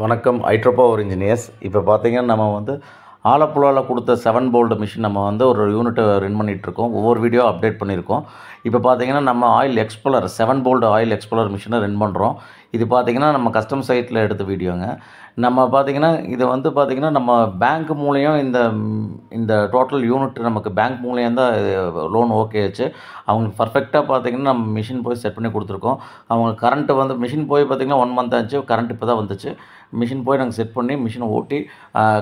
வணக்கம். ஐட்ரோபவர் இன்ஜினியர்ஸ். இப்போ பார்த்தீங்கன்னா நம்ம வந்து ஆலப்புழாவில் கொடுத்த 7 போல்ட் மிஷின் நம்ம வந்து ஒரு யூனிட்டை ரன் பண்ணிகிட்ருக்கோம். ஒவ்வொரு வீடியோ அப்டேட் பண்ணியிருக்கோம். இப்போ பார்த்தீங்கன்னா நம்ம ஆயில் எக்ஸ்பலர் 7 போல்ட் ஆயில் எக்ஸ்பலர் மிஷினை ரன் பண்ணுறோம். இது பார்த்தீங்கன்னா நம்ம கஸ்டம் சைட்டில் எடுத்த வீடியோங்க. நம்ம பார்த்தீங்கன்னா இது வந்து பார்த்தீங்கன்னா நம்ம பேங்க் மூலியம் இந்த டோட்டல் யூனிட் நமக்கு பேங்க் மூலியம் தான் லோன் ஓகே ஆச்சு. அவங்களுக்கு பர்ஃபெக்டாக பார்த்தீங்கன்னா நம்ம மிஷின் போய் செட் பண்ணி கொடுத்துருக்கோம். அவங்க கரண்ட்டு வந்து மிஷின் போய் பார்த்தீங்கன்னா 1 மந்த் ஆச்சு. கரண்ட் இப்போ தான் வந்துச்சு. மிஷின் போய் நாங்கள் செட் பண்ணி மிஷினை ஓட்டி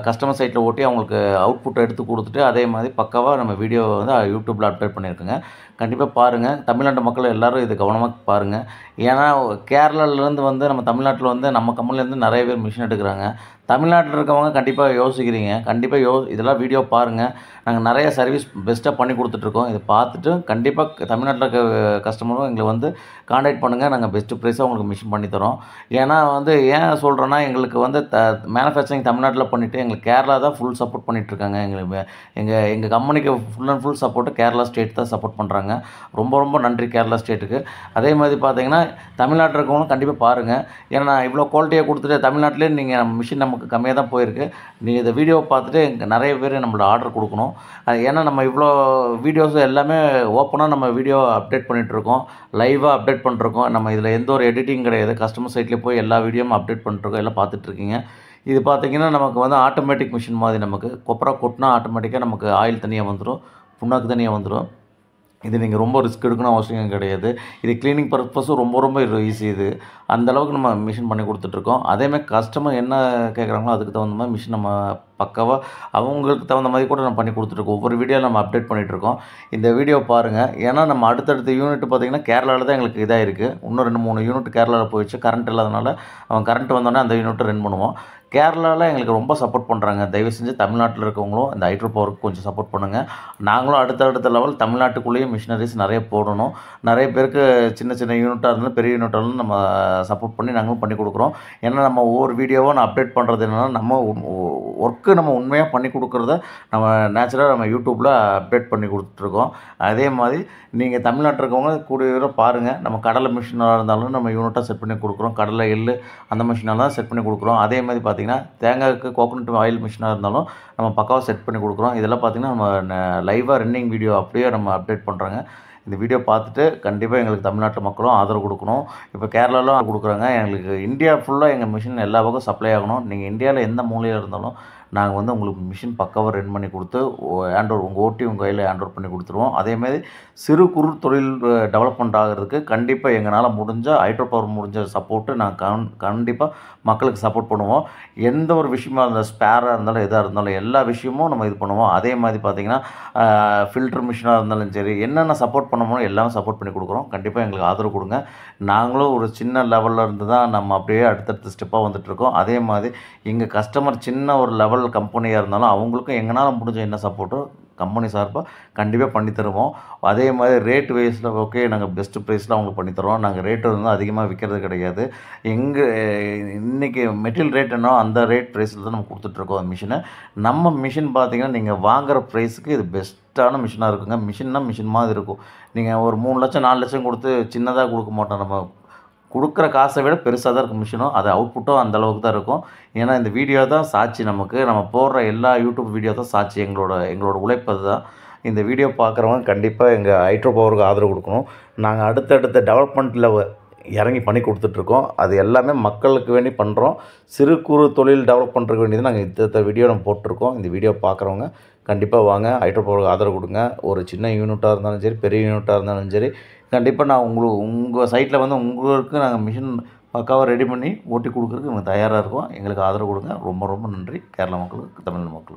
கஸ்டமர் சைட்டில் ஓட்டி அவங்களுக்கு அவுட்புட் எடுத்து கொடுத்துட்டு அதே மாதிரி பக்காவாக நம்ம வீடியோ வந்து யூடியூப்பில் அப்டேட் பண்ணியிருக்கோங்க. கண்டிப்பாக பாருங்கள். தமிழ்நாட்டு மக்கள் எல்லோரும் இது கவனமாக பாருங்கள். ஏன்னா கேரளாவிலேருந்து வந்து நம்ம தமிழ்நாட்டில் வந்து நம்ம கம்பெனிலேருந்து நிறைய பேர் மிஷின் எடுக்கிறாங்க. தமிழ்நாட்டில் இருக்கவங்க கண்டிப்பாக யோசிக்கிறீங்க. கண்டிப்பாக இதெல்லாம் வீடியோ பாருங்கள். நாங்கள் நிறைய சர்வீஸ் பெஸ்ட்டாக பண்ணி கொடுத்துட்ருக்கோம். இதை பார்த்துட்டு கண்டிப்பாக தமிழ்நாட்டில் இருக்க கஸ்டமரும் எங்களை வந்து காண்டாக்ட் பண்ணுங்கள். நாங்கள் பெஸ்ட்டு ப்ரைஸாக உங்களுக்கு மிஷின் பண்ணித்தரோம். ஏன்னா வந்து ஏன் சொல்கிறேன்னா எங்களுக்கு வந்து மேனுஃபேக்சரிங் தமிழ்நாட்டில் பண்ணிவிட்டு எங்களுக்கு கேரளா தான் ஃபுல் சப்போர்ட் பண்ணிகிட்ருக்காங்க. எங்களுக்கு எங்கள் கம்பெனிக்கு full and full support Kerala state தான் சப்போர்ட் பண்ணுறாங்க. ரொம்ப ரொம்ப நன்றி கேரளா ஸ்டேட்டுக்கு. அதே மாதிரி பார்த்தீங்கன்னா தமிழ்நாட்டில் இருக்கவங்களும் கண்டிப்பாக பாருங்கள். ஏன்னா நான் இவ்வளோ குவாலிட்டியாக கொடுத்துட்டு தமிழ்நாட்டிலே நீங்கள் மிஷின் நமக்கு கம்மியாக தான் போயிருக்கு. நீங்கள் இந்த வீடியோவை பார்த்துட்டு இங்கே நிறைய பேர் நம்மளோட ஆர்டர் கொடுக்கணும். ஏன்னா நம்ம இவ்வளோ வீடியோஸ் எல்லாமே ஓப்பனாக நம்ம வீடியோ அப்டேட் பண்ணிகிட்ருக்கோம். லைவாக அப்டேட் பண்ணிருக்கோம். நம்ம இதில் எந்த ஒரு எடிட்டிங் கிடையாது. கஸ்டமர் சைட்லேயே போய் எல்லா வீடியோவும் அப்டேட் பண்ணிட்டுருக்கோம். எல்லாம் பார்த்துட்ருக்கீங்க. இது பார்த்தீங்கன்னா நமக்கு வந்து ஆட்டோமேட்டிக் மிஷின் மாதிரி நமக்கு கொப்பரா கொட்டினா ஆட்டோமேட்டிக்காக நமக்கு ஆயில் தனியாக வந்துடும், புண்ணாக்கு தனியாக வந்துடும். இது நீங்கள் ரொம்ப ரிஸ்க் எடுக்கணும் அவசியம் கிடையாது. இது க்ளீனிங் பர்பஸும் ரொம்ப ரொம்ப ஈஸி. இது அந்தளவுக்கு நம்ம மிஷின் பண்ணி கொடுத்துட்ருக்கோம். அதேமாதிரி கஸ்டமர் என்ன கேட்குறாங்களோ அதுக்கு தகுந்த மாதிரி மிஷின் நம்ம பக்காவாக அவங்களுக்கு தகுந்த மாதிரி கூட நம்ம பண்ணி கொடுத்துட்ருக்கோம். ஒவ்வொரு வீடியோ நம்ம அப்டேட் பண்ணிகிட்ருக்கோம். இந்த வீடியோ பாருங்கள். ஏன்னா நம்ம அடுத்தடுத்த யூனிட் பார்த்திங்கன்னா கேரளாவில் தான் எங்களுக்கு இதாக இருக்குது. இன்னும் 2-3 யூனிட் கேரளாவில் போயிடுச்சு. கரண்ட் இல்லாதனால அவன் கரண்ட் வந்தோடனே அந்த யூனிட்டை ரன் பண்ணுவோம். கேரளாவில் எங்களுக்கு ரொம்ப சப்போர்ட் பண்ணுறாங்க. தயவு செஞ்சு தமிழ்நாட்டில் இருக்கவங்களும் இந்த ஹைட்ரோ பவருக்கு கொஞ்சம் சப்போர்ட் பண்ணுங்கள். நாங்களும் அடுத்தடுத்த லெவல் தமிழ்நாட்டுக்குள்ளேயே மிஷினரிஸ் நிறைய போடணும். நிறைய பேருக்கு சின்ன சின்ன யூனிட்டாக இருந்தாலும் பெரிய யூனிட்டாக இருந்தாலும் நம்ம சப்போர்ட் பண்ணி நாங்களும் பண்ணி கொடுக்குறோம். ஏன்னா நம்ம ஒவ்வொரு வீடியோவாக நான் அப்டேட் பண்ணுறது என்னென்னா நம்ம ஒர்க்கு நம்ம உண்மையாக பண்ணி கொடுக்குறத நம்ம நேச்சுரலாக நம்ம யூடியூப்பில் அப்டேட் பண்ணி கொடுத்துட்ருக்கோம். அதே மாதிரி நீங்கள் தமிழ்நாட்டில் இருக்கவங்க கூடிய பாருங்கள். நம்ம கடலை மிஷினாக இருந்தாலும் நம்ம யூனிட்டாக செட் பண்ணி கொடுக்குறோம். கடலை எள்ளு அந்த மிஷினாக தான் செட் பண்ணி கொடுக்குறோம். அதே மாதிரி பார்த்திங்கன்னா தேங்காய்க்கு கோகோனட் ஆயில் மிஷினாக இருந்தாலும் நம்ம பக்காவாக செட் பண்ணி கொடுக்குறோம். இதெல்லாம் பார்த்திங்கன்னா நம்ம லைவாக ரன்னிங் வீடியோ அப்படியே நம்ம அப்டேட் பண்ணுறாங்க. இந்த வீடியோ பார்த்துட்டு கண்டிப்பாக எங்களுக்கு தமிழ்நாட்டு மக்களும் ஆதரவு கொடுக்கணும். இப்போ கேரளாவிலும் கொடுக்குறாங்க. எங்களுக்கு இந்தியா ஃபுல்லாக எங்கள் மிஷின் எல்லா பக்கம் சப்ளை ஆகணும். நீங்கள் இந்தியாவில் எந்த மூலையில் இருந்தாலும் நாங்கள் வந்து உங்களுக்கு மிஷின் பக்காவாக ரன் பண்ணி கொடுத்து உங்கள் ஓட்டி உங்கள் கையில் ஹேண்ட் பண்ணி கொடுத்துருவோம். அதேமாதிரி சிறு குறு தொழில் டெவலப்மெண்ட் ஆகிறதுக்கு கண்டிப்பாக எங்களால் முடிஞ்ச ஹைட்ரோ பவர் முடிஞ்ச சப்போர்ட்டு நாங்கள் கண்டிப்பாக மக்களுக்கு சப்போர்ட் பண்ணுவோம். எந்த ஒரு விஷயமா இருந்தாலும் ஸ்பேராக இருந்தாலும் எதாக இருந்தாலும் எல்லா விஷயமும் நம்ம இது பண்ணுவோம். அதே மாதிரி பார்த்திங்கன்னா ஃபில்டர் மிஷினாக இருந்தாலும் சரி என்னென்ன சப்போர்ட் பண்ணணுமோ எல்லாமே சப்போர்ட் பண்ணி கொடுக்குறோம். கண்டிப்பாக எங்களுக்கு ஆதரவு கொடுங்க. நாங்களும் ஒரு சின்ன லெவலில் இருந்து தான் நம்ம அப்படியே அடுத்தடுத்த ஸ்டெப்பாக வந்துட்டுருக்கோம். அதே மாதிரி எங்கள் கஸ்டமர் சின்ன ஒரு லெவல் கம்பெனியாக இருந்தாலும் அவங்களுக்கும் எங்களால் முடிஞ்ச என்ன சப்போர்ட்டோ கம்பெனி சார்பாக கண்டிப்பாக பண்ணி தருவோம். அதே மாதிரி ரேட் வைஸில் ஓகே நாங்கள் பெஸ்ட்டு ப்ரைஸில் அவங்களுக்கு பண்ணித்தரோம். நாங்கள் ரேட்டு வந்து அதிகமாக விற்கிறது கிடையாது. இன்றைக்கி மெட்டீரியல் ரேட் என்னோ அந்த ரேட் ப்ரைஸில் தான் நம்ம கொடுத்துட்ருக்கோம் மிஷினை. நம்ம மிஷின் பார்த்திங்கன்னா நீங்கள் வாங்குகிற ப்ரைஸுக்கு இது பெஸ்ட்டான மிஷினாக இருக்குங்க. மிஷின்னா மிஷின் மாதிரி இருக்கும். நீங்கள் ஒரு 3 லட்சம் 4 லட்சம் கொடுத்து சின்னதாக கொடுக்க மாட்டோம். நம்ம கொடுக்குற காசை விட பெருசாக தான் இருக்கும் மிஷினும். அது அவுட்புட்டும் அந்தளவுக்கு தான் இருக்கும். ஏன்னா இந்த வீடியோ தான் சாட்சி. நமக்கு நம்ம போடுற எல்லா யூடியூப் வீடியோ தான் சாட்சி. எங்களோட உழைப்பு தான். இந்த வீடியோ பார்க்குறவங்க கண்டிப்பாக எங்கள் ஹைட்ரோ பவருக்கு ஆதரவு கொடுக்கணும். நாங்கள் அடுத்தடுத்த டெவலப்மெண்ட்டில் இறங்கி பண்ணி கொடுத்துட்ருக்கோம். அது எல்லாமே மக்களுக்கு வேண்டி பண்ணுறோம். சிறு குறு தொழில் டெவலப் பண்ணுறதுக்கு வேண்டியது நாங்கள் இந்த வீடியோ நம்ம போட்டிருக்கோம். இந்த வீடியோ பார்க்குறவங்க கண்டிப்பாக வாங்க, ஹைட்ரோ பவருக்கு ஆதரவு கொடுங்க. ஒரு சின்ன யூனிட்டாக இருந்தாலும் சரி பெரிய யூனிட்டாக இருந்தாலும் சரி கண்டிப்பாக நான் உங்கள் சைட்டில் வந்து உங்களுக்கு நாங்கள் மிஷின் பக்காவாக ரெடி பண்ணி ஓட்டி கொடுக்குறதுக்கு நாங்கள் தயாராக இருக்கோம். எங்களுக்கு ஆதரவு கொடுங்க. ரொம்ப ரொம்ப நன்றி கேரளா மக்களுக்கு, தமிழ் மக்களுக்கு.